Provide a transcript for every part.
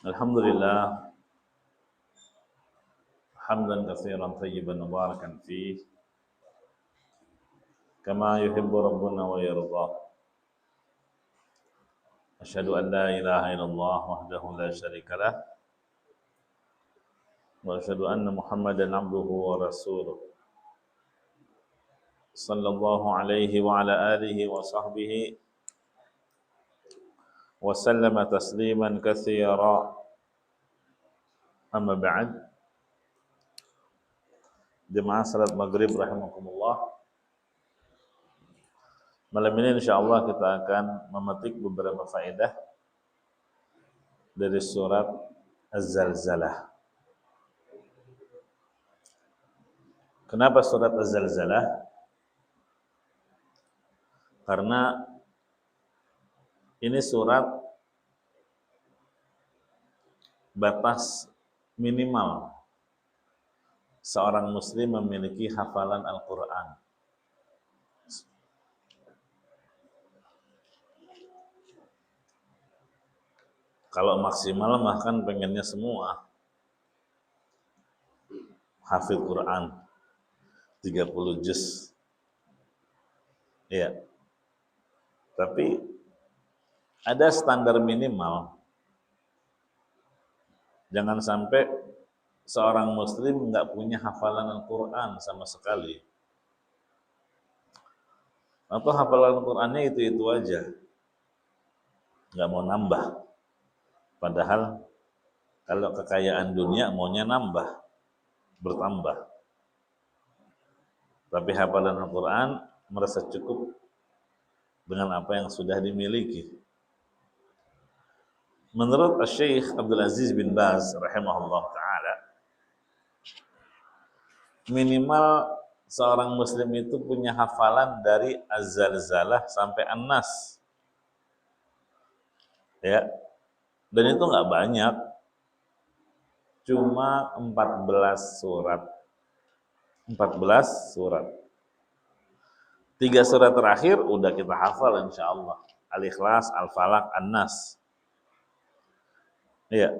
Alhamdulillah hamdan katsiran tayyiban mubarakan fih kama yuhibbu rabbuna wa yarda. Asyhadu an la ilaha illallah wahdahu la syarika lah wa asyhadu anna Muhammadan abduhu wa rasuluh. Sallallahu alaihi wa ala alihi wa sahbihi wa sallama tasliman katsira. Amma ba'd. Jemaah salat maghrib rahimakumullah. Malam ini insyaallah kita akan memetik beberapa faedah dari surat Az-Zalzalah. Kenapa surat Az-Zalzalah? Karena ini surat batas minimal seorang muslim memiliki hafalan Al-Quran. Kalau maksimal bahkan pengennya semua hafid Quran 30 juz. Ya. Tapi ada standar minimal. Jangan sampai seorang muslim nggak punya hafalan Al-Quran sama sekali. Atau hafalan Al-Qurannya itu-itu aja. Nggak mau nambah. Padahal kalau kekayaan dunia maunya nambah, bertambah. Tapi hafalan Al-Quran merasa cukup dengan apa yang sudah dimiliki. Menurut Syekh Abdul Aziz bin Baz rahimahullah ta'ala, minimal seorang muslim itu punya hafalan dari Az-Zalzalah sampai An-Nas. Ya. Dan itu nggak banyak, cuma 14 surat. 14 surat. 3 surat terakhir udah kita hafal insyaallah. Al-Ikhlas, Al-Falaq, An-Nas. Iya.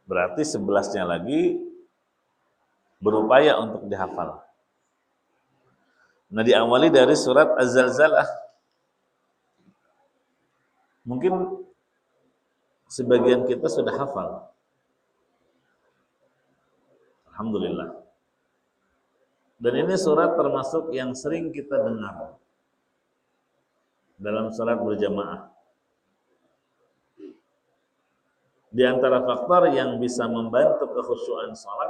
Berarti 11-nya lagi berupaya untuk dihafal. Nah, diawali dari surat Az-Zalzalah. Mungkin sebagian kita sudah hafal. Alhamdulillah. Dan ini surat termasuk yang sering kita dengar dalam salat berjamaah. Di antara faktor yang bisa membantu kekhusyuan salat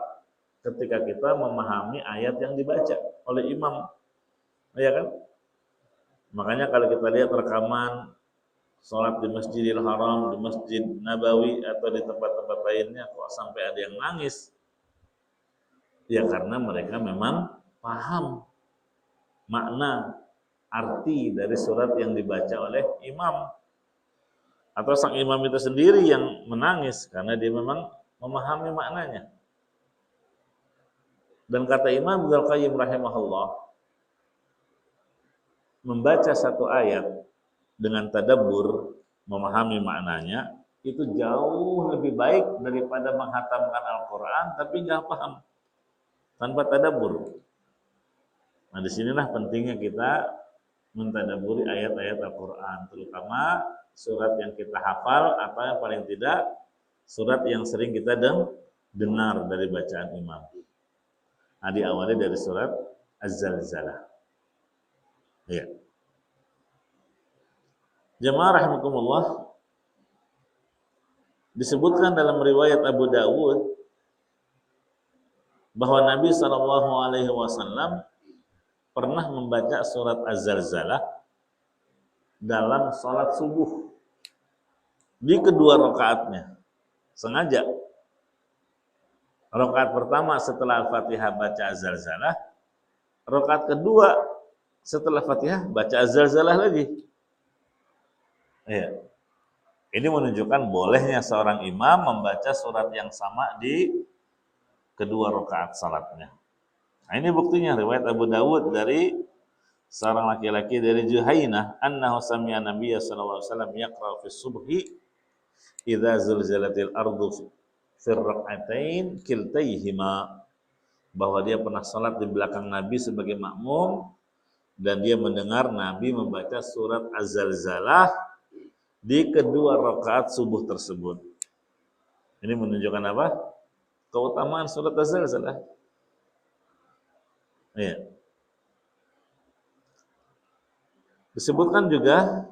ketika kita memahami ayat yang dibaca oleh imam. Ya kan? Makanya kalau kita lihat rekaman salat di Masjidil Haram, di Masjid Nabawi atau di tempat-tempat lainnya kok sampai ada yang nangis. Ya karena mereka memang paham makna arti dari surat yang dibaca oleh imam. Atau sang imam itu sendiri yang menangis karena dia memang memahami maknanya. Dan kata Imam Ibnu Qayyim rahimahullah, membaca satu ayat dengan tadabbur, memahami maknanya, itu jauh lebih baik daripada menghatamkan Al-Quran tapi nggak paham tanpa tadabbur. Nah, disinilah pentingnya kita mentadabburi ayat-ayat Al-Quran, terutama surat yang kita hafal atau yang paling tidak surat yang sering kita dengar dari bacaan imam. Nah, diawali dari surat Az-Zalzalah. Ya. Jemaah rahimakumullah, disebutkan dalam riwayat Abu Dawud bahwa Nabi SAW pernah membaca surat Az-Zalzalah dalam sholat subuh di kedua rakaatnya. Sengaja. Rakaat pertama setelah Al-Fatihah baca Az-Zalzalah, rakaat kedua setelah Fatihah baca Az-Zalzalah lagi. Ya. Ini menunjukkan bolehnya seorang imam membaca surat yang sama di kedua rakaat salatnya. Nah, ini buktinya riwayat Abu Dawud dari seorang laki-laki dari Juhainah, annahu sami'a Nabiy sallallahu alaihi wasallam yaqra fi subhi idza zulzilatil ardu fir rak'atain kiltaihima, bahwa dia pernah salat di belakang Nabi sebagai makmum dan dia mendengar Nabi membaca surat Az-Zalzalah di kedua rakaat subuh tersebut. Ini menunjukkan apa? Keutamaan surat Az-Zalzalah. Iya. Disebutkan juga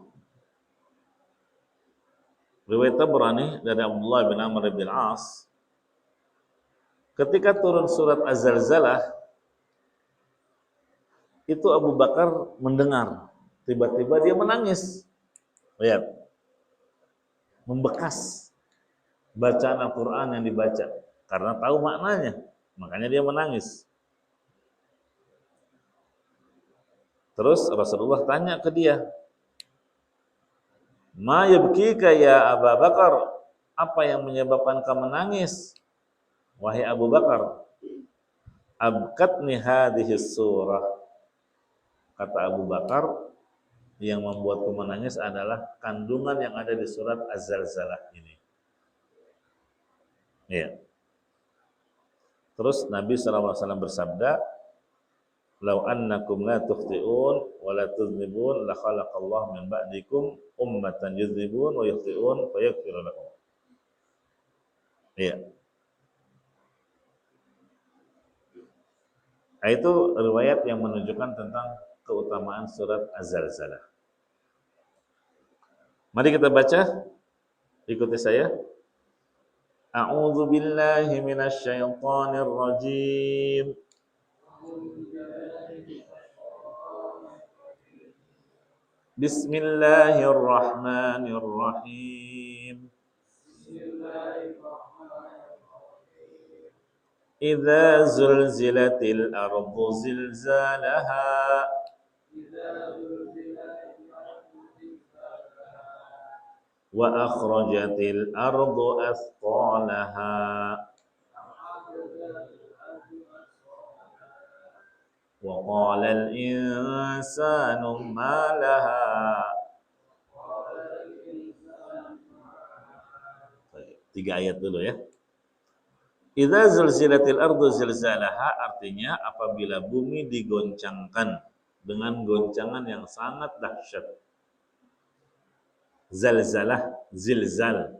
riwayat Tabrani dari Abdullah bin Amr bin As, ketika turun surat Az-Zalzalah, itu Abu Bakar mendengar, tiba-tiba dia menangis. Lihat, membekas bacaan Al-Quran yang dibaca, karena tahu maknanya, makanya dia menangis. Terus Rasulullah tanya ke dia, "Ma yabkika ya Abu Bakar?" Apa yang menyebabkan kamu menangis, wahai Abu Bakar? "Abkatni hadhihi surah." Kata Abu Bakar, yang membuatku menangis adalah kandungan yang ada di surat Az-Zalzalah ini. Ya. Terus Nabi SAW bersabda, "Lau annakum la tukhti'un wa la tuznibun la khalaqallahu min ba'dikum ummatan yuznibun wa yukhti'un fa yaghfiru lakum." Iya. Nah, itu riwayat yang menunjukkan tentang keutamaan surat Az-Zalzalah. Mari kita baca, ikuti saya. A'udzu billahi minasy syaithanir rajim. Bismillahirrahmanirrahim. Idza zulzilatil ardu zilzalaha wa akhrajatil ardu athqalaha wa qala al insanu ma laha. Tiga ayat dulu ya. Idza zulzilatil ardu zilzalaha artinya apabila bumi digoncangkan dengan goncangan yang sangat dahsyat. Zalzalah, zilzal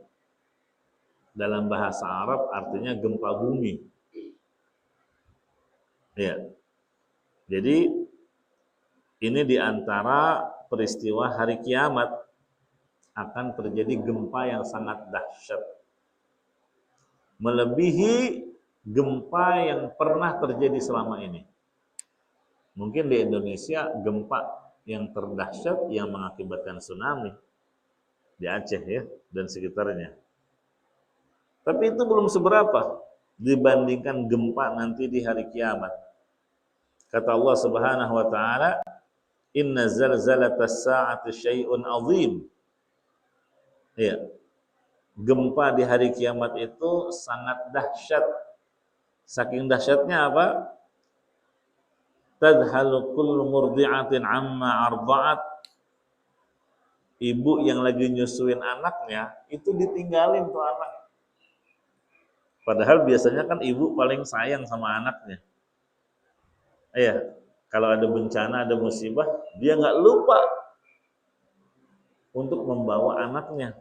dalam bahasa Arab artinya gempa bumi. Ya. Jadi ini diantara peristiwa hari kiamat, akan terjadi gempa yang sangat dahsyat, melebihi gempa yang pernah terjadi selama ini. Mungkin di Indonesia gempa yang terdahsyat yang mengakibatkan tsunami di Aceh ya dan sekitarnya. Tapi itu belum seberapa dibandingkan gempa nanti di hari kiamat. Kata Allah Subhanahu wa taala, "Inna zalzalatas sa'ati syai'un 'azim." Ya. Gempa di hari kiamat itu sangat dahsyat. Saking dahsyatnya apa? Tadhalu kullu murdi'atin amma arda'at. Ibu yang lagi nyusuin anaknya itu ditinggalin tuh anak. Padahal biasanya kan ibu paling sayang sama anaknya. Iya, kalau ada bencana, ada musibah, dia nggak lupa untuk membawa anaknya.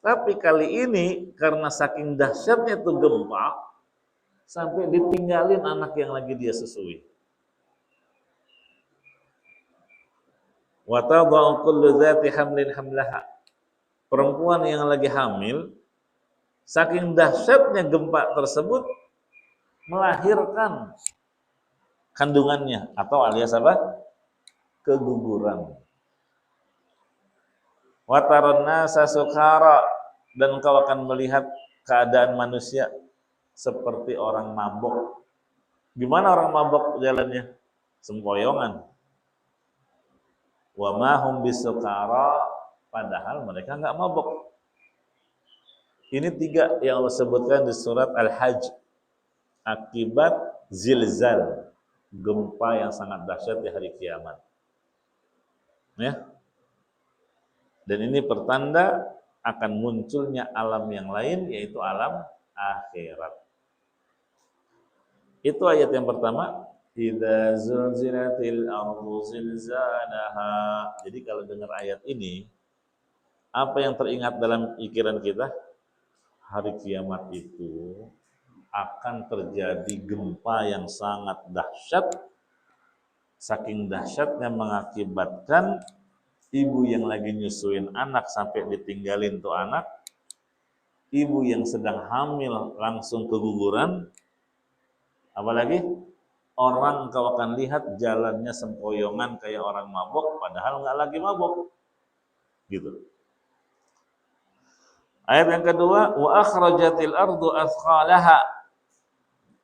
Tapi kali ini karena saking dahsyatnya tuh gempa, sampai ditinggalin anak yang lagi dia susui. Wa tadau kullu dzati hamlin hamlaha. Perempuan yang lagi hamil, saking dahsyatnya gempa tersebut melahirkan kandungannya atau alias apa? Keguguran. Wa taranna sasukara, dan engkau akan melihat keadaan manusia seperti orang mabok. Gimana orang mabok jalannya? Sempoyongan. Wa ma hum bisukara, padahal mereka enggak mabok. Ini tiga yang Allah sebutkan di surat Al-Hajj akibat zilzal, gempa yang sangat dahsyat di hari kiamat. Ya. Dan ini pertanda akan munculnya alam yang lain, yaitu alam akhirat. Itu ayat yang pertama. Idza zulzilatil ardu zilzalaha. Jadi kalau dengar ayat ini, apa yang teringat dalam pikiran kita? Hari kiamat itu akan terjadi gempa yang sangat dahsyat, saking dahsyatnya mengakibatkan ibu yang lagi nyusuin anak sampai ditinggalin tuh anak, ibu yang sedang hamil langsung keguguran, apalagi orang kau akan lihat jalannya sempoyongan kayak orang mabok, padahal nggak lagi mabok, gitu. Ayat yang kedua, wa akhrajatil ardu athqalaha.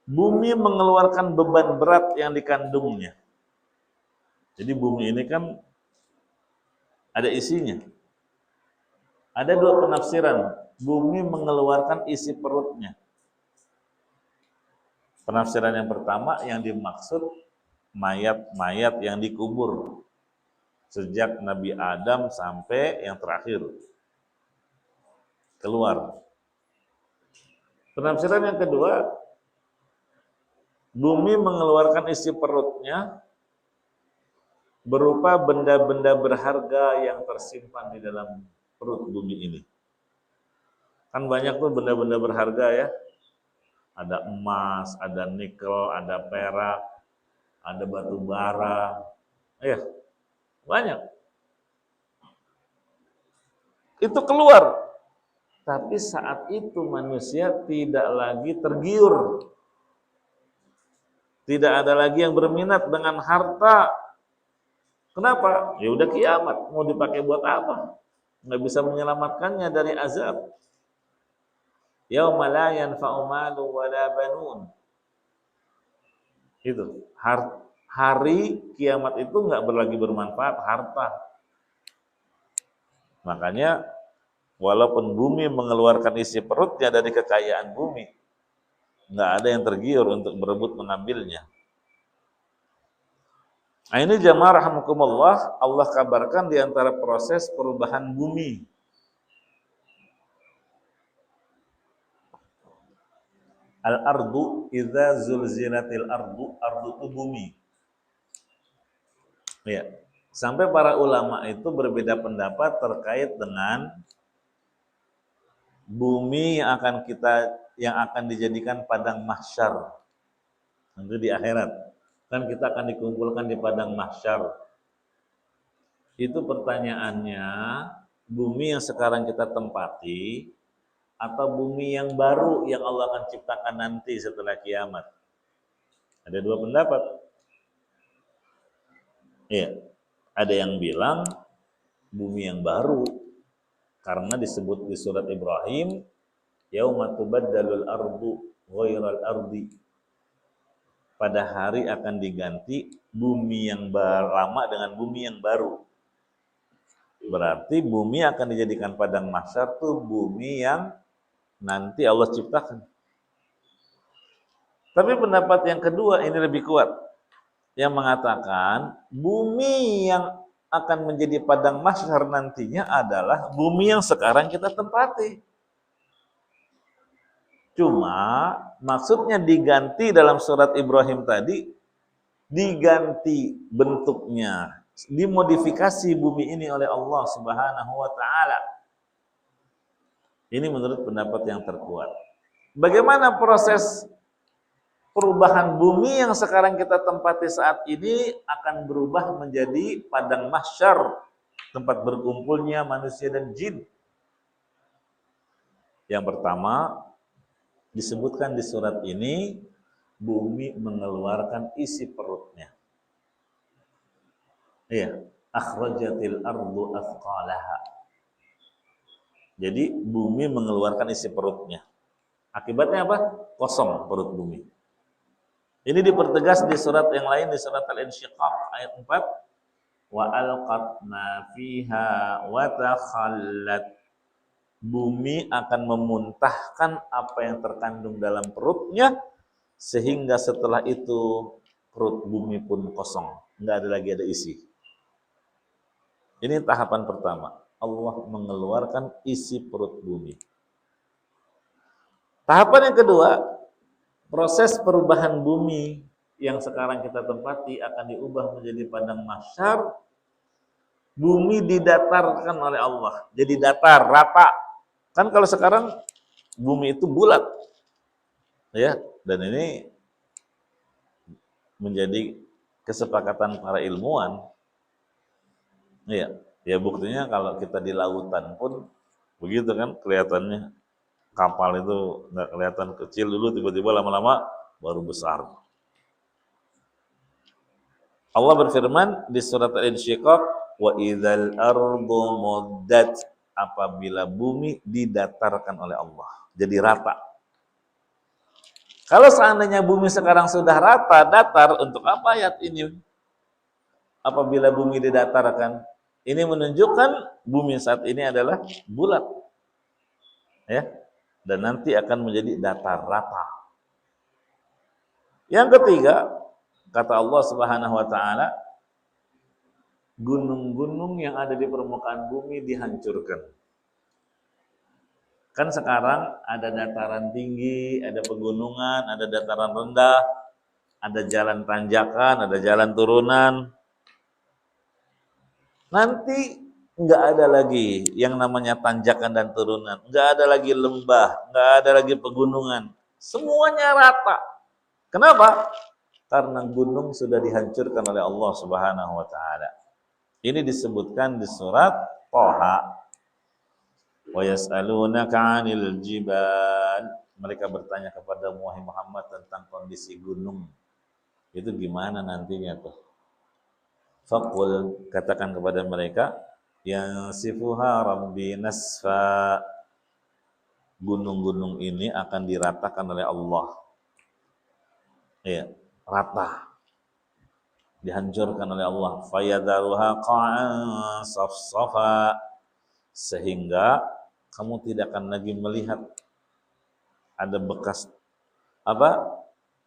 Bumi mengeluarkan beban berat yang dikandungnya. Jadi bumi ini kan ada isinya. Ada dua penafsiran. Bumi mengeluarkan isi perutnya. Penafsiran yang pertama yang dimaksud mayat-mayat yang dikubur sejak Nabi Adam sampai yang terakhir keluar. Penafsiran yang kedua, bumi mengeluarkan isi perutnya berupa benda-benda berharga yang tersimpan di dalam perut bumi ini. Kan banyak tuh benda-benda berharga ya. Ada emas, ada nikel, ada perak, ada batu bara. Ya, banyak. Itu keluar. Tapi saat itu manusia tidak lagi tergiur. Tidak ada lagi yang berminat dengan harta. Kenapa? Ya udah kiamat, mau dipakai buat apa? Nggak bisa menyelamatkannya dari azab. Yauma la yanfa'u malun wala banun. Itu hari kiamat itu nggak lagi bermanfaat harta. Makanya walaupun bumi mengeluarkan isi perutnya dari kekayaan bumi, nggak ada yang tergiur untuk berebut mengambilnya. Nah ini jamaah rahimakumullah, Allah kabarkan di antara proses perubahan bumi. Al-ardu idza zulzilatil ardu itu bumi. Ya. Sampai para ulama itu berbeda pendapat terkait dengan bumi yang akan dijadikan padang mahsyar nanti di akhirat. Kan kita akan dikumpulkan di padang mahsyar. Itu pertanyaannya, bumi yang sekarang kita tempati atau bumi yang baru yang Allah akan ciptakan nanti setelah kiamat? Ada dua pendapat. Iya, ada yang bilang bumi yang baru karena disebut di surat Ibrahim, yauma tubaddalul ardu ghairal ardi. Pada hari akan diganti bumi yang lama dengan bumi yang baru. Berarti bumi akan dijadikan padang mahsyar tuh bumi yang nanti Allah ciptakan. Tapi pendapat yang kedua ini lebih kuat, yang mengatakan bumi yang akan menjadi padang mahsyar nantinya adalah bumi yang sekarang kita tempati. Cuma maksudnya diganti dalam surat Ibrahim tadi, diganti bentuknya, dimodifikasi bumi ini oleh Allah Subhanahu wa taala. Ini menurut pendapat yang terkuat. Bagaimana proses perubahan bumi yang sekarang kita tempati saat ini akan berubah menjadi padang mahsyar, tempat berkumpulnya manusia dan jin? Yang pertama disebutkan di surat ini, bumi mengeluarkan isi perutnya. Iya, akhrajatil ardu athqalaha. Jadi bumi mengeluarkan isi perutnya. Akibatnya apa? Kosong perut bumi. Ini dipertegas di surat yang lain, di surat Al-Insyiqaq ayat 4. Wa alqatna fiha wa takhallat. Bumi akan memuntahkan apa yang terkandung dalam perutnya, sehingga setelah itu perut bumi pun kosong. Nggak ada lagi ada isi. Ini tahapan pertama. Allah mengeluarkan isi perut bumi. Tahapan yang kedua, proses perubahan bumi yang sekarang kita tempati akan diubah menjadi padang mahsyar. Bumi didatarkan oleh Allah, jadi datar, rata. Kan kalau sekarang bumi itu bulat, ya. Dan ini menjadi kesepakatan para ilmuwan. Ya buktinya kalau kita di lautan pun begitu kan, kelihatannya kapal itu nggak kelihatan kecil dulu, tiba-tiba lama-lama baru besar. Allah berfirman di surat Al-Insyiqaq, wa idzal ardu muddat, apabila bumi didatarkan oleh Allah, jadi rata. Kalau seandainya bumi sekarang sudah rata, datar, untuk apa ayat ini? Apabila bumi didatarkan, ini menunjukkan bumi saat ini adalah bulat, ya, dan nanti akan menjadi datar, rata. Yang ketiga, kata Allah Subhanahu wa taala, gunung-gunung yang ada di permukaan bumi dihancurkan. Kan sekarang ada dataran tinggi, ada pegunungan, ada dataran rendah, ada jalan tanjakan, ada jalan turunan. Nanti nggak ada lagi yang namanya tanjakan dan turunan, nggak ada lagi lembah, nggak ada lagi pegunungan, semuanya rata. Kenapa? Karena gunung sudah dihancurkan oleh Allah Subhanahu wa taala. Ini disebutkan di surat Thaha. Wa yas'alunaka 'anil jibal. Mereka bertanya kepada Muhammad tentang kondisi gunung. Itu gimana nantinya tuh? Faqul, katakan kepada mereka, yansifuha rabbi nasfa. Gunung-gunung ini akan diratakan oleh Allah. Ya, rata. Dihancurkan oleh Allah. Fayadharuha qa'an safsafa, sehingga kamu tidak akan lagi melihat ada bekas apa?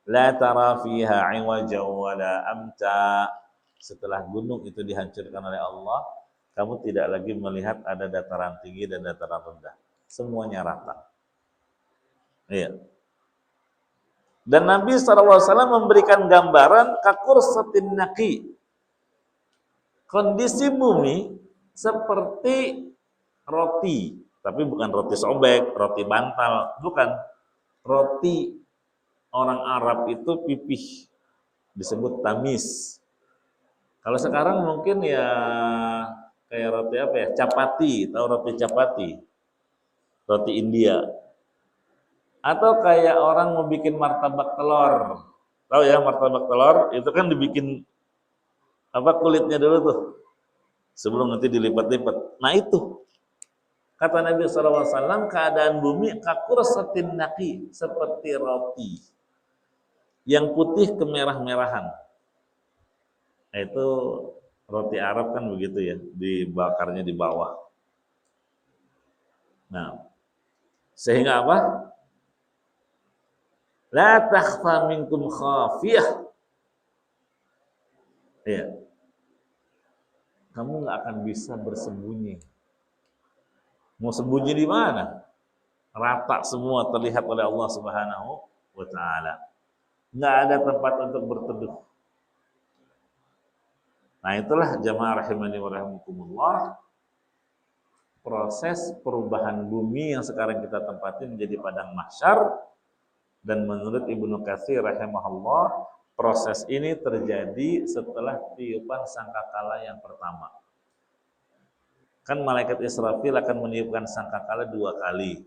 La tara fiha 'iwaja wala amta. Setelah gunung itu dihancurkan oleh Allah, kamu tidak lagi melihat ada dataran tinggi dan dataran rendah. Semuanya rata. Iya. Dan Nabi SAW memberikan gambaran kakursatin naqi. Kondisi bumi seperti roti, tapi bukan roti sobek, roti bantal, bukan. Roti orang Arab itu pipih, disebut tamis. Kalau sekarang mungkin ya kayak roti apa ya? Chapati, tahu roti chapati? Roti India. Atau kayak orang mau bikin martabak telur. Tahu ya martabak telur? Itu kan dibikin apa kulitnya dulu tuh. Sebelum nanti dilipat-lipat. Nah itu. Kata Nabi SAW, keadaan bumi kakursatin naqi, seperti roti yang putih kemerah-merahan. Itu roti Arab kan begitu ya, dibakarnya di bawah. Nah, sehingga apa? La takhfa minkum khafiyah. Ya. Kamu nggak akan bisa bersembunyi. Mau sembunyi di mana? Rata semua terlihat oleh Allah Subhanahu wa taala. Nggak ada tempat untuk berteduh. Nah, itulah jamaah rahimani wa rahimakumullah, proses perubahan bumi yang sekarang kita tempati menjadi padang mahsyar. Dan menurut Ibnu Katsir rahimahullah, proses ini terjadi setelah tiupan sangkakala yang pertama. Kan malaikat Israfil akan meniupkan sangkakala 2 kali.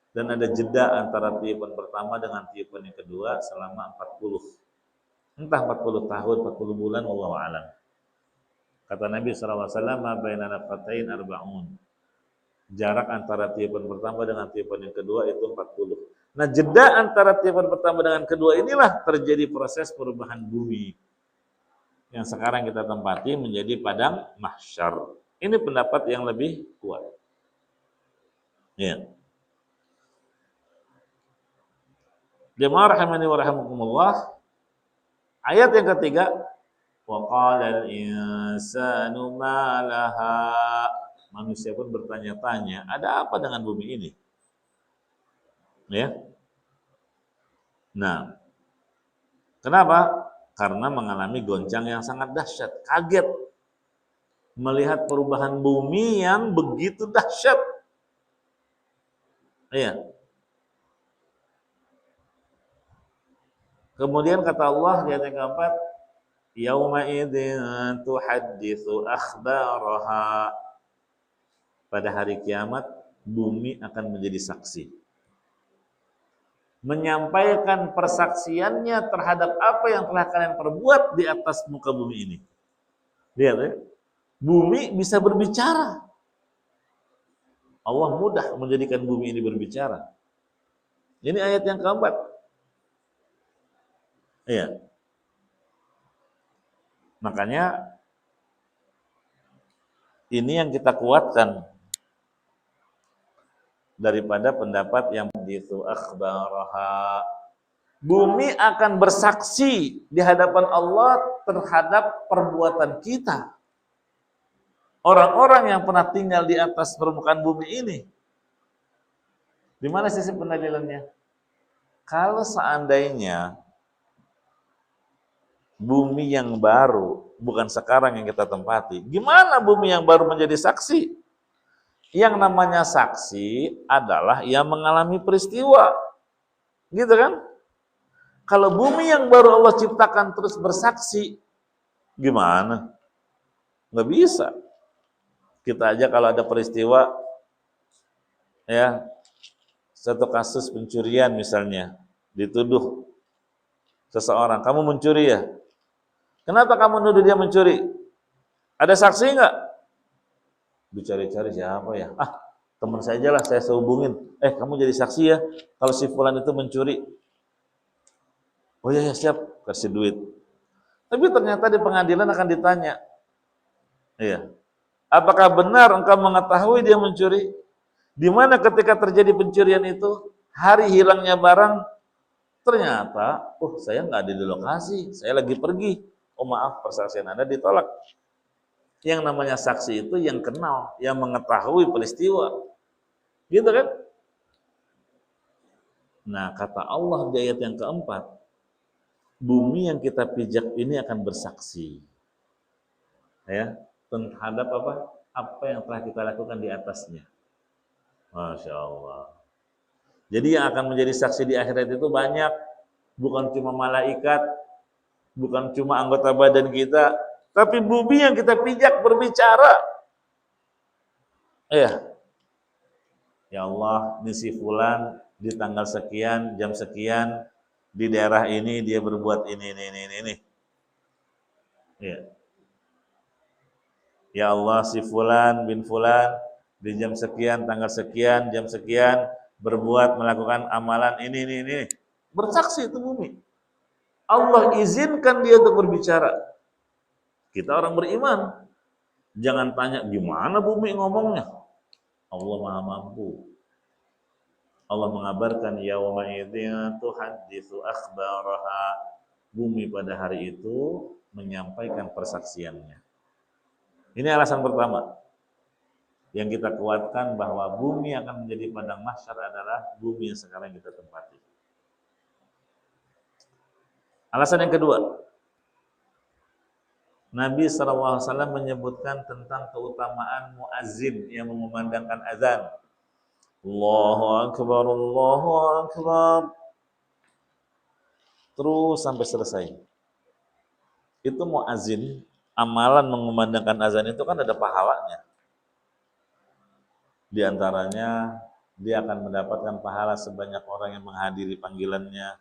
Dan ada jeda antara tiupan pertama dengan tiupan yang kedua selama 40. Entah 40 tahun, 40 bulan, wallahu a'lam. Kata Nabi SAW, ma baina nafqatain arba'un. Jarak antara tiupan pertama dengan tiupan yang kedua itu 40. Nah, jeda antara tiupan pertama dengan kedua inilah terjadi proses perubahan bumi yang sekarang kita tempati menjadi padang mahsyar. Ini pendapat yang lebih kuat. Ya. Jemaah rahimani wa rahimakumullah, ayat yang ketiga, wa qala al-insanu ma laha. Manusia pun bertanya-tanya, ada apa dengan bumi ini? Ya. Nah, kenapa? Karena mengalami goncang yang sangat dahsyat, kaget melihat perubahan bumi yang begitu dahsyat. Iya. Kemudian kata Allah di ayat yang keempat, yauma idzin tuhadditsu akhbaraha. Pada hari kiamat bumi akan menjadi saksi, menyampaikan persaksiannya terhadap apa yang telah kalian perbuat di atas muka bumi ini. Lihat ya, bumi bisa berbicara. Allah mudah menjadikan bumi ini berbicara. Ini ayat yang keempat. Iya. Makanya ini yang kita kuatkan daripada pendapat yang itu akhbaraha. Bumi akan bersaksi di hadapan Allah terhadap perbuatan kita. Orang-orang yang pernah tinggal di atas permukaan bumi ini. Di mana sisi pendalilannya? Kalau seandainya bumi yang baru, bukan sekarang yang kita tempati, gimana bumi yang baru menjadi saksi? Yang namanya saksi adalah yang mengalami peristiwa. Gitu kan? Kalau bumi yang baru Allah ciptakan terus bersaksi, gimana? Nggak bisa. Kita aja kalau ada peristiwa, ya, satu kasus pencurian misalnya, dituduh seseorang, kamu mencuri ya? Kenapa kamu nuduh dia mencuri? Ada saksi nggak? Dicari-cari siapa ya? Teman saya aja lah, saya hubungin. Kamu jadi saksi ya, kalau si fulan itu mencuri. Oh ya, siap, kasih duit. Tapi ternyata di pengadilan akan ditanya, iya, apakah benar engkau mengetahui dia mencuri? Di mana ketika terjadi pencurian itu, hari hilangnya barang, ternyata, saya nggak ada di lokasi, saya lagi pergi. Oh maaf, persaksian Anda ditolak. Yang namanya saksi itu yang kenal, yang mengetahui peristiwa. Gitu kan? Nah, kata Allah di ayat yang keempat, bumi yang kita pijak ini akan bersaksi. Ya, terhadap apa? Apa yang telah kita lakukan di atasnya. Masya Allah. Jadi yang akan menjadi saksi di akhirat itu banyak. Bukan cuma malaikat, bukan cuma anggota badan kita, tapi bumi yang kita pijak berbicara. Ya Allah, ini si fulan di tanggal sekian, jam sekian, di daerah ini dia berbuat ini. Ya Allah, si fulan bin fulan di jam sekian, tanggal sekian, jam sekian berbuat melakukan amalan ini. Bersaksi itu bumi. Allah izinkan dia untuk berbicara. Kita orang beriman. Jangan tanya gimana bumi ngomongnya. Allah Maha Mampu. Allah mengabarkan yauma idzin tuhadditsu akhbaraha. Bumi pada hari itu menyampaikan persaksiannya. Ini alasan pertama. Yang kita kuatkan bahwa bumi akan menjadi padang mahsyar adalah bumi yang sekarang kita tempati. Alasan yang kedua, Nabi SAW menyebutkan tentang keutamaan muazzin yang mengumandangkan azan. Allahu Akbar, Allahu Akbar. Terus sampai selesai. Itu muazzin, amalan mengumandangkan azan itu kan ada pahalanya. Di antaranya, dia akan mendapatkan pahala sebanyak orang yang menghadiri panggilannya.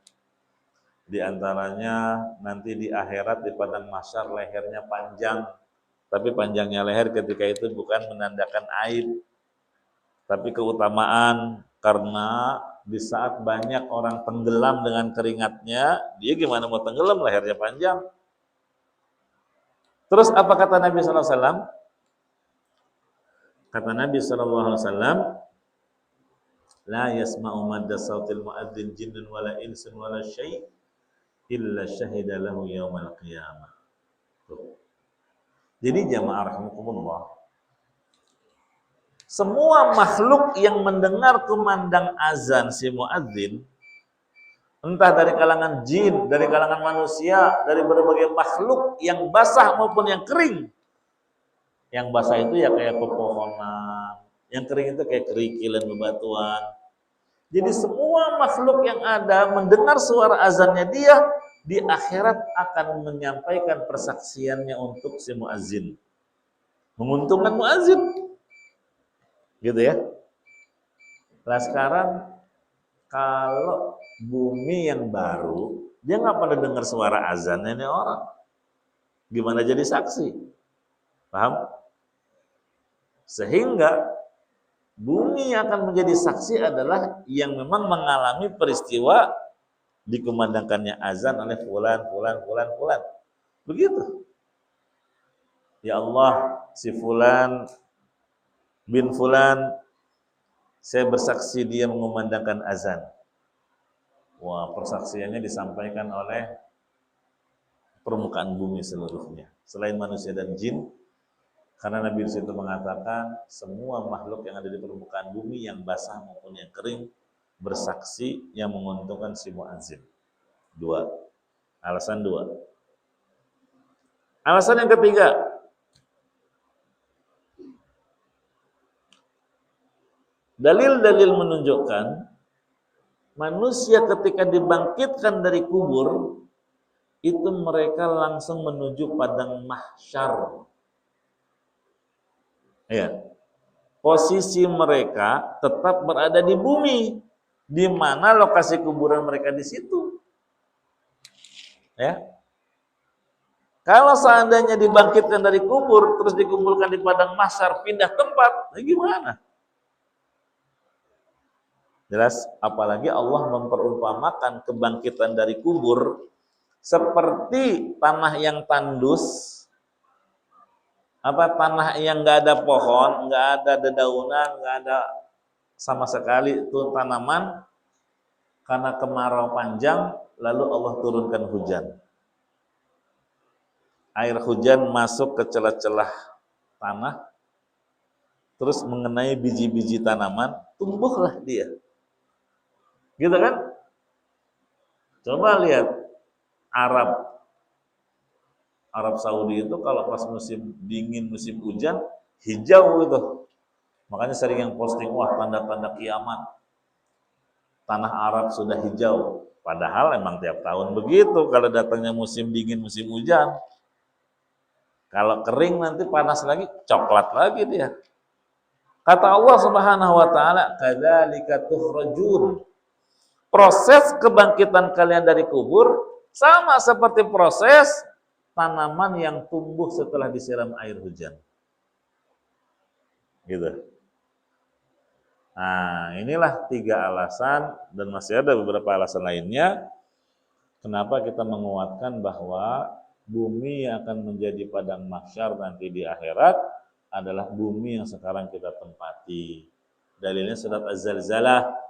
Di antaranya nanti di akhirat di padang mahsyar lehernya panjang, tapi panjangnya leher ketika itu bukan menandakan aib, tapi keutamaan, karena di saat banyak orang tenggelam dengan keringatnya, dia gimana mau tenggelam, lehernya panjang. Terus apa kata Nabi SAW? Kata Nabi SAW, la yasma'u madda sautil mu'adzin jinnun wala insun wala syai' illa syahida lahu yaumal qiyamah. Jadi jamaah rahimakumullah, Semua makhluk yang mendengar kumandang azan si muadzin, entah dari kalangan jin, dari kalangan manusia, dari berbagai makhluk yang basah maupun yang kering. Yang basah itu ya kayak pepohonan, yang kering itu kayak kerikil dan bebatuan. Jadi semua makhluk yang ada mendengar suara azannya dia, di akhirat akan menyampaikan persaksiannya untuk si muazzin. Menguntungkan muazzin. Gitu ya. Nah sekarang kalau bumi yang baru, dia nggak pada dengar suara azannya ini orang. Gimana jadi saksi? Paham? Sehingga bumi yang akan menjadi saksi adalah yang memang mengalami peristiwa dikumandangkannya azan oleh fulan. Begitu. Ya Allah, si fulan bin fulan, saya bersaksi dia mengumandangkan azan. Wah, persaksiannya disampaikan oleh permukaan bumi seluruhnya. Selain manusia dan jin, karena Nabi itu mengatakan semua makhluk yang ada di permukaan bumi yang basah maupun yang kering bersaksi yang menguntungkan si muazzin. Alasan dua. Alasan yang ketiga, dalil-dalil menunjukkan manusia ketika dibangkitkan dari kubur itu mereka langsung menuju padang mahsyar. Ya. Posisi mereka tetap berada di bumi, di mana lokasi kuburan mereka di situ. Ya. Kalau seandainya dibangkitkan dari kubur terus dikumpulkan di padang mahsyar pindah tempat, gimana? Jelas, apalagi Allah memperumpamakan kebangkitan dari kubur seperti tanah yang tandus, tanah yang nggak ada pohon, nggak ada dedaunan, nggak ada sama sekali itu tanaman, karena kemarau panjang, lalu Allah turunkan hujan. Air hujan masuk ke celah-celah tanah, terus mengenai biji-biji tanaman, tumbuhlah dia. Gitu kan? Coba lihat Arab Saudi itu kalau pas musim dingin, musim hujan, hijau itu. Makanya sering yang posting, wah tanda-tanda kiamat. Tanah Arab sudah hijau. Padahal emang tiap tahun begitu, kalau datangnya musim dingin, musim hujan. Kalau kering nanti panas lagi, coklat lagi dia. Kata Allah Subhanahu wa taala, "Kadzalika tukhrajun." Proses kebangkitan kalian dari kubur sama seperti proses tanaman yang tumbuh setelah disiram air hujan. Gitu. Nah, inilah 3 alasan dan masih ada beberapa alasan lainnya kenapa kita menguatkan bahwa bumi yang akan menjadi padang mahsyar nanti di akhirat adalah bumi yang sekarang kita tempati. Dalilnya surat Az-Zalzalah,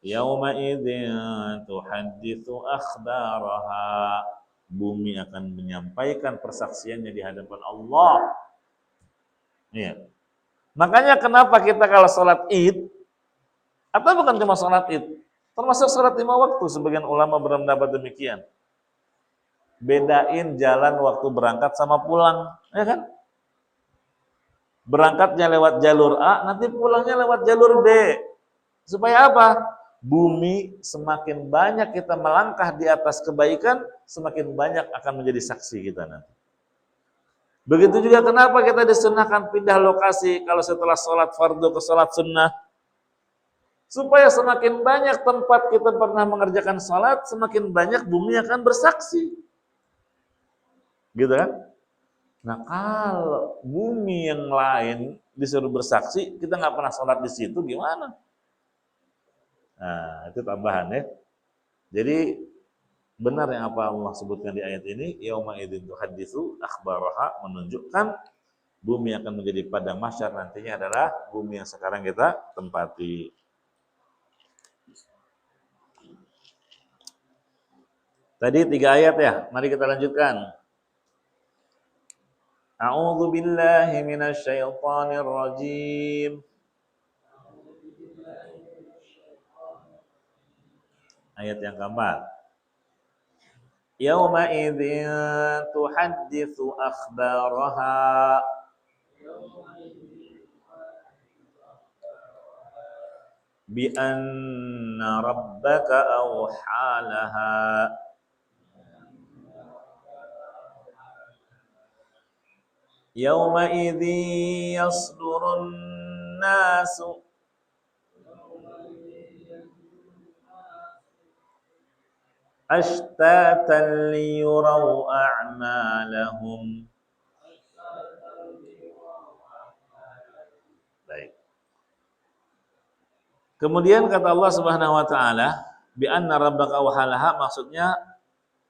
yauma idzin tuhadditsu akhbaraha. Bumi akan menyampaikan persaksiannya di hadapan Allah. Iya. Makanya kenapa kita kalau sholat Id, atau bukan cuma sholat Id, termasuk sholat 5 waktu, sebagian ulama berpendapat demikian. Bedain jalan waktu berangkat sama pulang, ya kan? Berangkatnya lewat jalur A, nanti pulangnya lewat jalur B. Supaya apa? Bumi semakin banyak kita melangkah di atas kebaikan, semakin banyak akan menjadi saksi kita nanti. Begitu juga kenapa kita disunahkan pindah lokasi kalau setelah sholat fardu ke sholat sunnah. Supaya semakin banyak tempat kita pernah mengerjakan sholat, semakin banyak bumi akan bersaksi. Gitu kan? Nah kalau bumi yang lain disuruh bersaksi, kita nggak pernah sholat di situ, gimana? Nah, itu tambahan ya. Jadi benar yang apa Allah sebutkan di ayat ini, yauma idzin tuhadditsu akhbaraha, menunjukkan bumi akan menjadi padang mahsyar nantinya adalah bumi yang sekarang kita tempati. Tadi 3 ayat ya, mari kita lanjutkan. A'udzu billahi minasyaitonir rajim. Ayat yang keempat. Yauma idzin tuhadditsu akhbaraha bi anna rabbaka awhalaha. Yauma idzin yasdurun nasu ashtatan liyurau a'malahum. Baik. Kemudian kata Allah Subhanahu wa taala, bi anna rabbaka wahalaha, maksudnya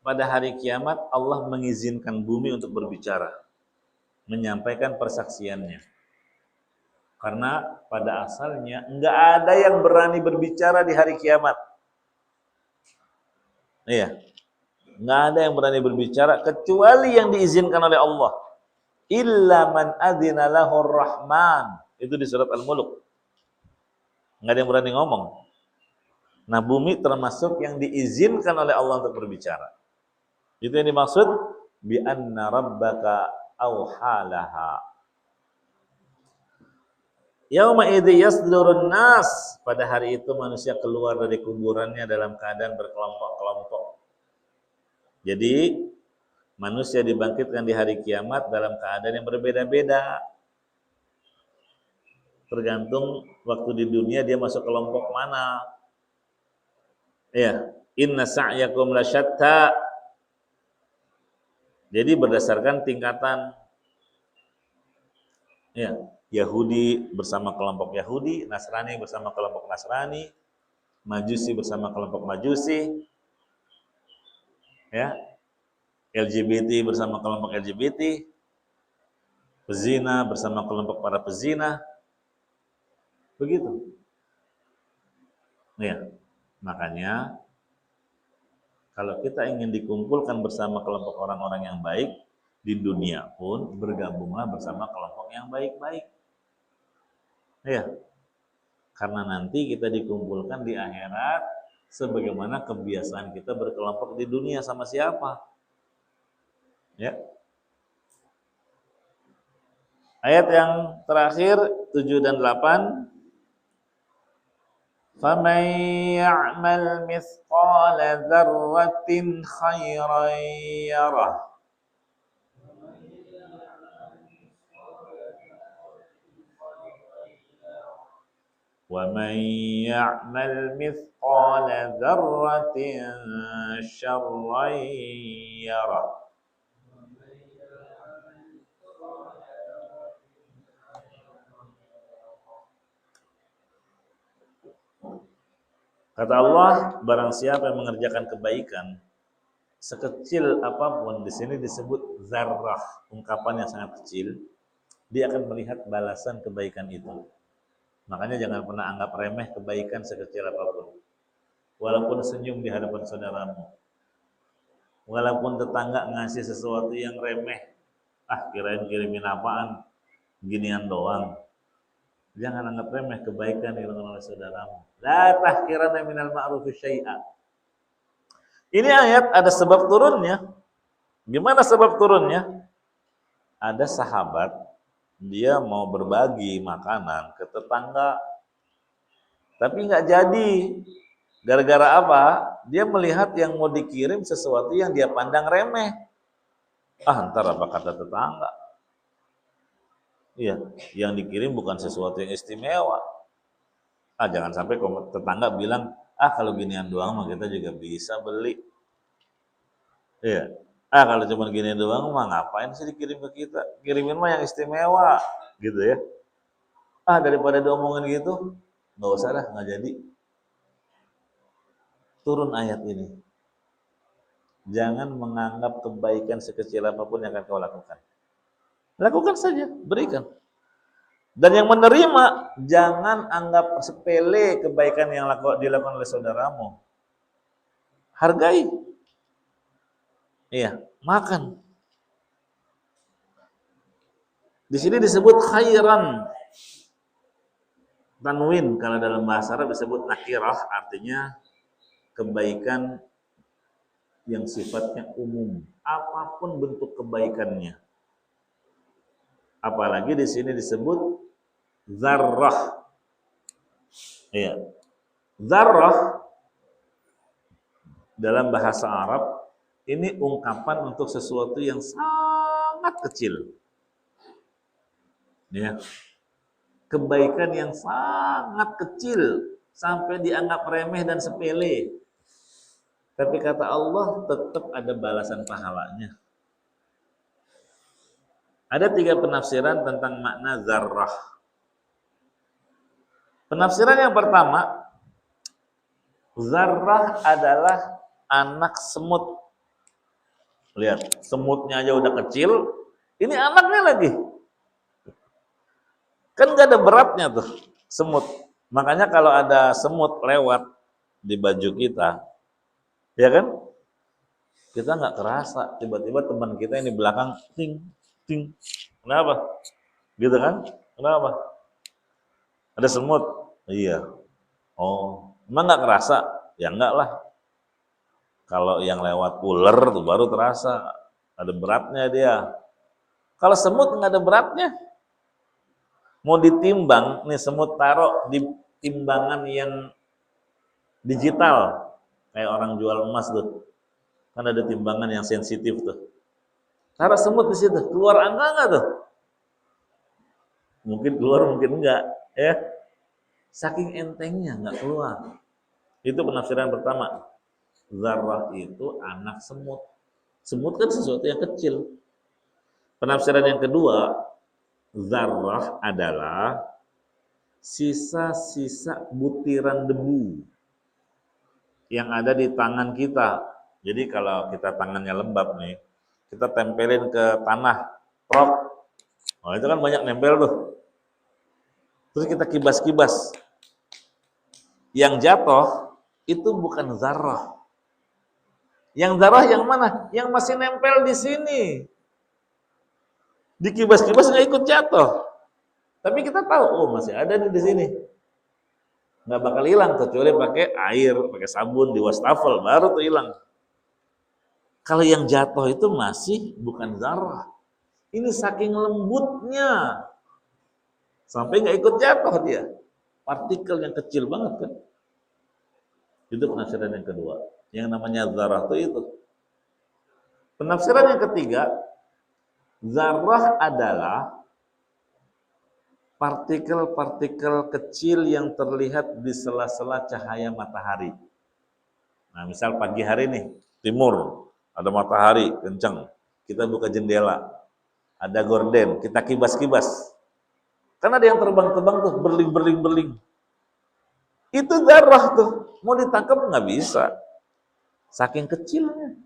pada hari kiamat Allah mengizinkan bumi untuk berbicara, menyampaikan persaksiannya. Karena pada asalnya enggak ada yang berani berbicara di hari kiamat. Iya. Enggak ada yang berani berbicara kecuali yang diizinkan oleh Allah. Illa man adzina lahur rahman. Itu di surat Al-Mulk. Enggak ada yang berani ngomong. Nah, bumi termasuk yang diizinkan oleh Allah untuk berbicara. Itu yang dimaksud bi anna rabbaka awhalaha. Yauma idzi yasdurun nas, pada hari itu manusia keluar dari kuburannya dalam keadaan berkelompok-kelompok. Jadi manusia dibangkitkan di hari kiamat dalam keadaan yang berbeda-beda. Tergantung waktu di dunia dia masuk kelompok mana. Ya, inna sa'yakum lasyatta. Jadi berdasarkan tingkatan. Ya, Yahudi bersama kelompok Yahudi, Nasrani bersama kelompok Nasrani, Majusi bersama kelompok Majusi, ya, LGBT bersama kelompok LGBT, pezina bersama kelompok para pezina, begitu. Ya, makanya kalau kita ingin dikumpulkan bersama kelompok orang-orang yang baik di dunia pun, bergabunglah bersama kelompok yang baik-baik. Ya, karena nanti kita dikumpulkan di akhirat sebagaimana kebiasaan kita berkelompok di dunia sama siapa. Ya. Ayat yang terakhir 7 dan 8. فَمَن يَعْمَلْ مِثْقَالَ ذَرَّةٍ خَيْرًا يَرَهُ وَمَن يَعْمَلْ مِثْقَالَ ذَرَّةٍ شَرًّا يَرَهُ. Kata Allah, barang siapa yang mengerjakan kebaikan sekecil apapun, di sini disebut zarrah, ungkapan yang sangat kecil, dia akan melihat balasan kebaikan itu. Makanya jangan pernah anggap remeh kebaikan sekecil apapun. Walaupun senyum di hadapan saudaramu, walaupun tetangga ngasih sesuatu yang remeh, kirain kirimin apaan, ginian doang. Jangan anggap remeh kebaikan yang dilakukan oleh saudaramu. La tahqiranna minal ma'rufi syai'a. Ini ayat ada sebab turunnya. Gimana sebab turunnya? Ada sahabat, dia mau berbagi makanan ke tetangga, tapi nggak jadi. Gara-gara apa? Dia melihat yang mau dikirim sesuatu yang dia pandang remeh. Ntar apa kata tetangga? Iya, yang dikirim bukan sesuatu yang istimewa. Jangan sampai tetangga bilang, kalau ginian doang mah kita juga bisa beli. Iya. Kalau cuma gini doang mah ngapain sih dikirim ke kita? Kirimin mah yang istimewa, gitu ya. Daripada diomongin gitu, nggak usah dah, nggak jadi. Turun ayat ini. Jangan menganggap kebaikan sekecil apapun yang akan kau lakukan. Lakukan saja, berikan. Dan yang menerima, jangan anggap sepele kebaikan yang dilakukan oleh saudaramu. Hargai. Iya, makan. Di sini disebut khairan. Tanwin kalau dalam bahasa Arab disebut nakirah, artinya kebaikan yang sifatnya umum, apapun bentuk kebaikannya. Apalagi di sini disebut zarrah. Iya. Zarrah dalam bahasa Arab ini ungkapan untuk sesuatu yang sangat kecil. Ya. Kebaikan yang sangat kecil sampai dianggap remeh dan sepele. Tapi kata Allah tetap ada balasan pahalanya. Ada 3 penafsiran tentang makna zarrah. Penafsiran yang pertama, zarrah adalah anak semut. Lihat, semutnya aja udah kecil, ini anaknya lagi. Kan gak ada beratnya tuh, semut. Makanya kalau ada semut lewat di baju kita, ya kan? Kita nggak kerasa, tiba-tiba teman kita yang di belakang ting ting. Kenapa? Gitu kan? Kenapa? Ada semut. Iya. Oh, emang nggak kerasa? Ya enggak lah. Kalau yang lewat ular tuh baru terasa ada beratnya dia. Kalau semut nggak ada beratnya. Mau ditimbang, nih semut taruh di timbangan yang digital, kayak orang jual emas tuh. Kan ada timbangan yang sensitif tuh. Taruh semut di situ, keluar angka nggak tuh? Mungkin keluar, mungkin enggak, ya. Saking entengnya nggak keluar. Itu penafsiran pertama. Zarrah itu anak semut. Semut kan sesuatu yang kecil. Penafsiran yang kedua, zarrah adalah sisa-sisa butiran debu yang ada di tangan kita. Jadi kalau kita tangannya lembab nih, kita tempelin ke tanah, prok. Oh, itu kan banyak nempel tuh. Terus kita kibas-kibas. Yang jatuh itu bukan zarrah. Yang zarrah yang mana? Yang masih nempel di sini. Dikibas-kibas nggak ikut jatuh. Tapi kita tahu, oh masih ada nih di sini. Nggak bakal hilang kecuali pakai air, pakai sabun, di wastafel, baru tuh hilang. Kalau yang jatuh itu masih bukan zarrah. Ini saking lembutnya. Sampai nggak ikut jatuh dia. Partikel yang kecil banget kan. Itu penafsiran yang kedua. Yang namanya zarrah itu. Penafsiran yang ketiga, zarrah adalah partikel-partikel kecil yang terlihat di sela-sela cahaya matahari. Nah, misal pagi hari nih, timur, ada matahari kencang, kita buka jendela, ada gorden, kita kibas-kibas. Kan ada yang terbang-terbang tuh, berling-berling-berling. Itu zarrah tuh, mau ditangkap nggak bisa, saking kecilnya.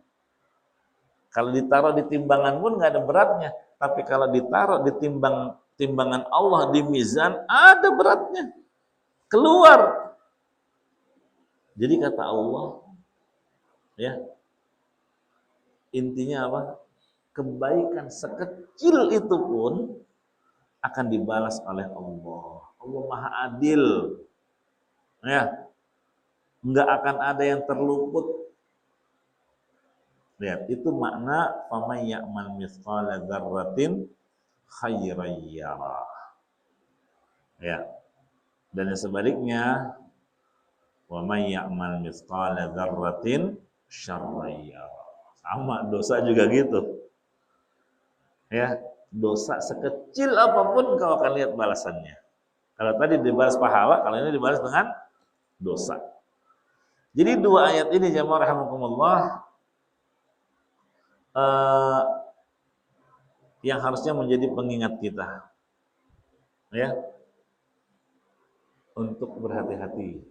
Kalau ditaruh di timbangan pun nggak ada beratnya, tapi kalau ditaruh di timbangan Allah di mizan ada beratnya, keluar. Jadi kata Allah, ya intinya apa? Kebaikan sekecil itu pun akan dibalas oleh Allah. Allah Maha Adil, ya nggak akan ada yang terluput. Lihat, itu makna faman ya'mal mithqala dzarratin khairan yarah. Ya. Dan yang sebaliknya, wa may ya'mal mithqala dzarratin syarran yarah. Sama, dosa juga gitu. Ya, dosa sekecil apapun kau akan lihat balasannya. Kalau tadi dibalas pahala, kalau ini dibalas dengan dosa. Jadi dua ayat ini jamaah rahimakumullah yang harusnya menjadi pengingat kita, ya, untuk berhati-hati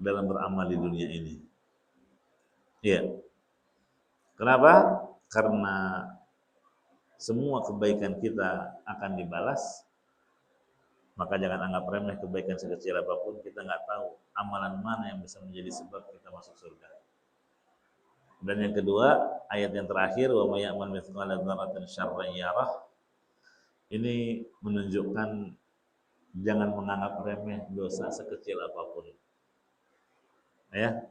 dalam beramal di dunia ini. Ya. Kenapa? Karena semua kebaikan kita akan dibalas, maka jangan anggap remeh kebaikan sekecil apapun. Kita nggak tahu amalan mana yang bisa menjadi sebab kita masuk surga. Dan yang kedua, ayat yang terakhir, wa may ya'mal mithqala dzarratin syarran yarah, ini menunjukkan jangan menganggap remeh dosa sekecil apapun. Ya.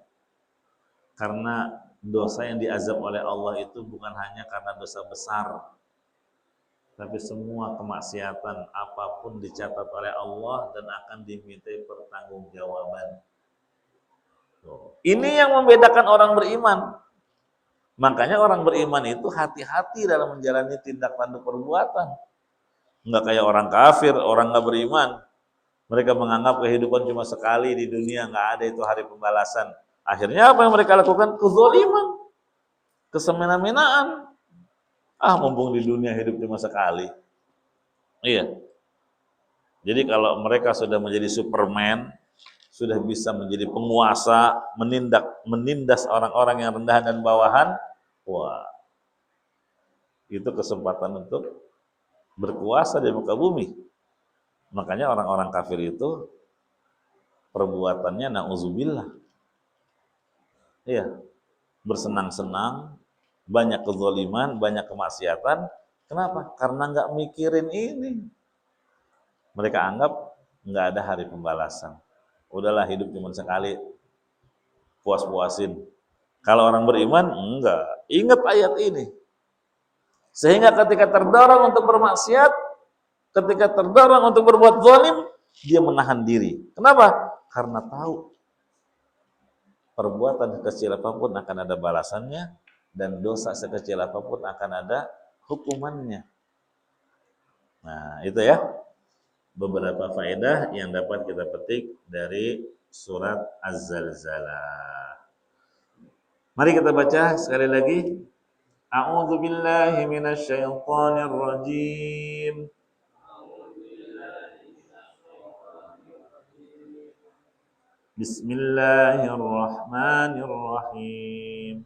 Karena dosa yang diazab oleh Allah itu bukan hanya karena dosa besar, tapi semua kemaksiatan apapun dicatat oleh Allah dan akan dimintai pertanggungjawaban. Ini yang membedakan orang beriman. Makanya orang beriman itu hati-hati dalam menjalani tindak tanduk perbuatan. Enggak kayak orang kafir, orang nggak beriman. Mereka menganggap kehidupan cuma sekali di dunia, nggak ada itu hari pembalasan. Akhirnya apa yang mereka lakukan? Kezaliman, kesemena-menaan. Mumpung di dunia hidup cuma sekali. Iya. Jadi kalau mereka sudah menjadi Superman, sudah bisa menjadi penguasa, menindas orang-orang yang rendahan dan bawahan, wah, itu kesempatan untuk berkuasa di muka bumi. Makanya orang-orang kafir itu perbuatannya na'udzubillah. Iya, bersenang-senang, banyak kezaliman, banyak kemaksiatan. Kenapa? Karena nggak mikirin ini. Mereka anggap nggak ada hari pembalasan. Udahlah hidup cuma sekali, puas-puasin. Kalau orang beriman, enggak. Ingat ayat ini. Sehingga ketika terdorong untuk bermaksiat, ketika terdorong untuk berbuat zalim, dia menahan diri. Kenapa? Karena tahu perbuatan kecil apapun akan ada balasannya, dan dosa sekecil apapun akan ada hukumannya. Nah, itu ya beberapa faedah yang dapat kita petik dari surat Az-Zalzalah. Mari kita baca sekali lagi. A'udzu billahi minasyaitonir rajim. Bismillahirrahmanirrahim.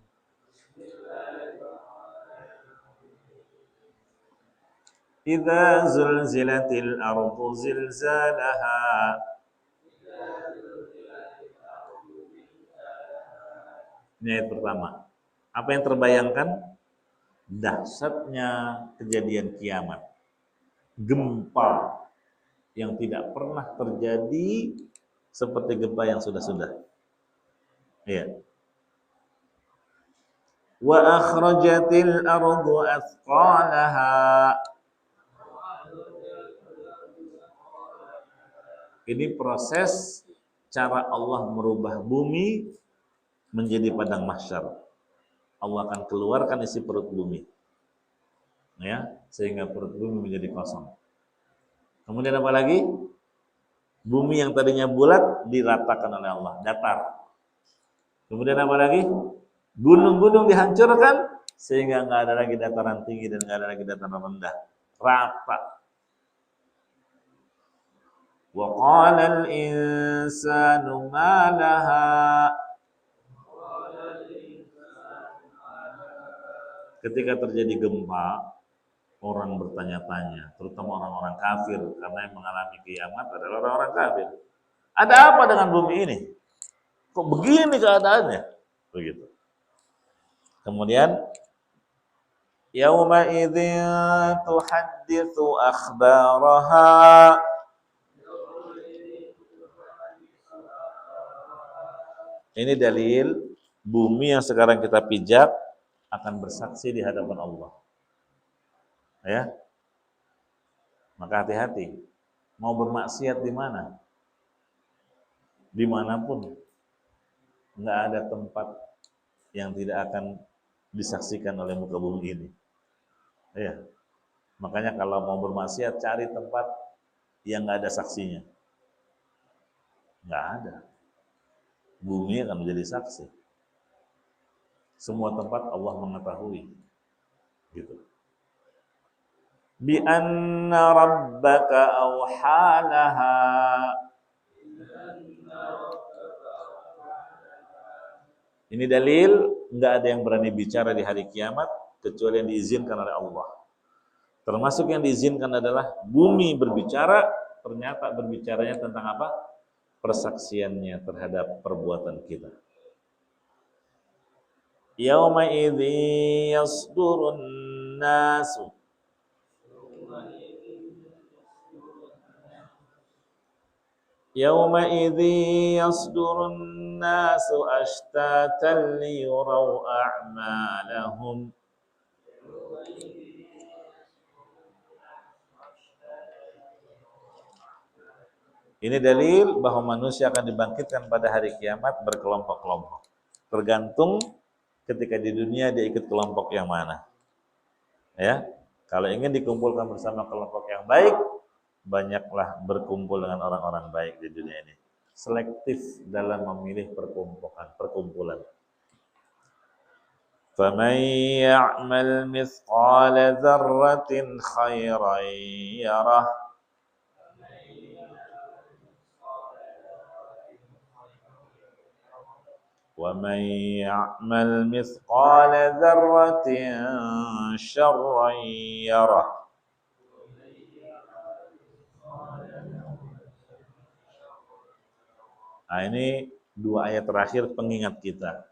Idza zulzilatil ardu zilzalaha. Ini ayat pertama. Apa yang terbayangkan? Dahsyatnya kejadian kiamat. Gempa yang tidak pernah terjadi seperti gempa yang sudah-sudah. Iya. Wa akhrajatil ardu athqalaha. Ini proses cara Allah merubah bumi menjadi padang mahsyar. Allah akan keluarkan isi perut bumi, ya, sehingga perut bumi menjadi kosong. Kemudian apa lagi? Bumi yang tadinya bulat diratakan oleh Allah, datar. Kemudian apa lagi? Gunung-gunung dihancurkan sehingga nggak ada lagi dataran tinggi dan nggak ada lagi dataran rendah, rata. Wa qala al-insanu ma laha. Ketika terjadi gempa, orang bertanya-tanya, terutama orang-orang kafir, karena yang mengalami kiamat adalah orang-orang kafir. Ada apa dengan bumi ini? Kok begini keadaannya? Begitu. Kemudian, yauma idzin tuhadditsu akhbaraha. Ini dalil bumi yang sekarang kita pijak akan bersaksi di hadapan Allah. Ya. Maka hati-hati. Mau bermaksiat di mana? Dimanapun. Enggak ada tempat yang tidak akan disaksikan oleh muka bumi ini. Ya. Makanya kalau mau bermaksiat cari tempat yang enggak ada saksinya. Enggak ada. Bumi akan menjadi saksi. Semua tempat Allah mengetahui. Gitu. Bi anna rabbaka awhalaha. Ini dalil enggak ada yang berani bicara di hari kiamat kecuali yang diizinkan oleh Allah. Termasuk yang diizinkan adalah bumi berbicara, ternyata berbicaranya tentang apa? Persaksiannya terhadap perbuatan kita. Yauma idzi yasdurun nasu. Yauma'idzi yasdurun nasu ashtatan liyuraw a'malahum. Ini dalil bahwa manusia akan dibangkitkan pada hari kiamat berkelompok-kelompok. Tergantung ketika di dunia dia ikut kelompok yang mana. Ya, kalau ingin dikumpulkan bersama kelompok yang baik, banyaklah berkumpul dengan orang-orang baik di dunia ini. Selektif dalam memilih perkumpulan. فَمَنْ يَعْمَلْ مِثْقَالَ ذَرَّةٍ خَيْرًا يَرَهُ وَمَنْ يَعْمَلْ مِثْقَالَ ذَرَّةٍ شَرًّا يَرَهُ. Nah, ini dua ayat terakhir pengingat kita,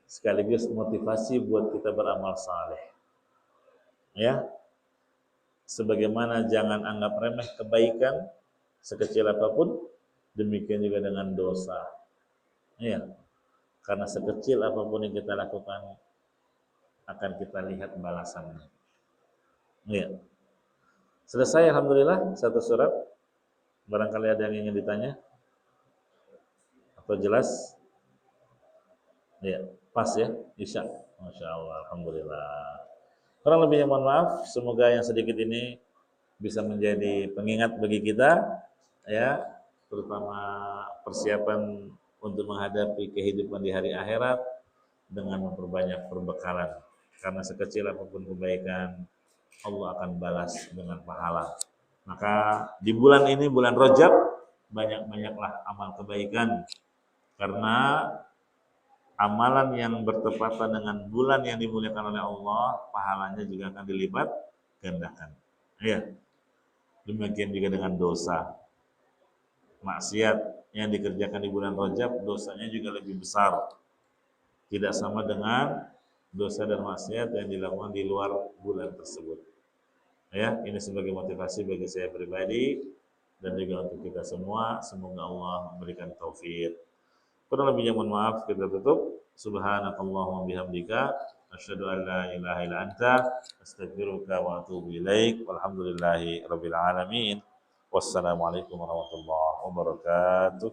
sekaligus motivasi buat kita beramal saleh. Ya, sebagaimana jangan anggap remeh kebaikan sekecil apapun, demikian juga dengan dosa. Ya, karena sekecil apapun yang kita lakukan akan kita lihat balasannya. Ya. Selesai alhamdulillah satu surat. Barangkali ada yang ingin ditanya? Atau jelas? Ya, pas ya, Isya. Masya Allah, alhamdulillah. Kurang lebihnya mohon maaf. Semoga yang sedikit ini bisa menjadi pengingat bagi kita, ya, terutama persiapan untuk menghadapi kehidupan di hari akhirat dengan memperbanyak perbekalan. Karena sekecil apapun kebaikan, Allah akan balas dengan pahala. Maka di bulan ini, bulan Rajab, banyak-banyaklah amal kebaikan. Karena amalan yang bertepatan dengan bulan yang dimuliakan oleh Allah, pahalanya juga akan dilipat gandakan. Ya. Demikian juga dengan dosa. Maksiat yang dikerjakan di bulan Rajab, dosanya juga lebih besar. Tidak sama dengan dosa dan maksiat yang dilakukan di luar bulan tersebut. Ya, ini sebagai motivasi bagi saya pribadi dan juga untuk kita semua. Semoga Allah memberikan taufik. Kurang lebihnya mohon maaf, kita tutup. Subhanakallahumma bihamdika asyhadu an la ilaha illa anta astaghfiruka wa atubu ilaik. Walhamdulillahi rabbil alamin. Wassalamualaikum warahmatullahi wabarakatuh.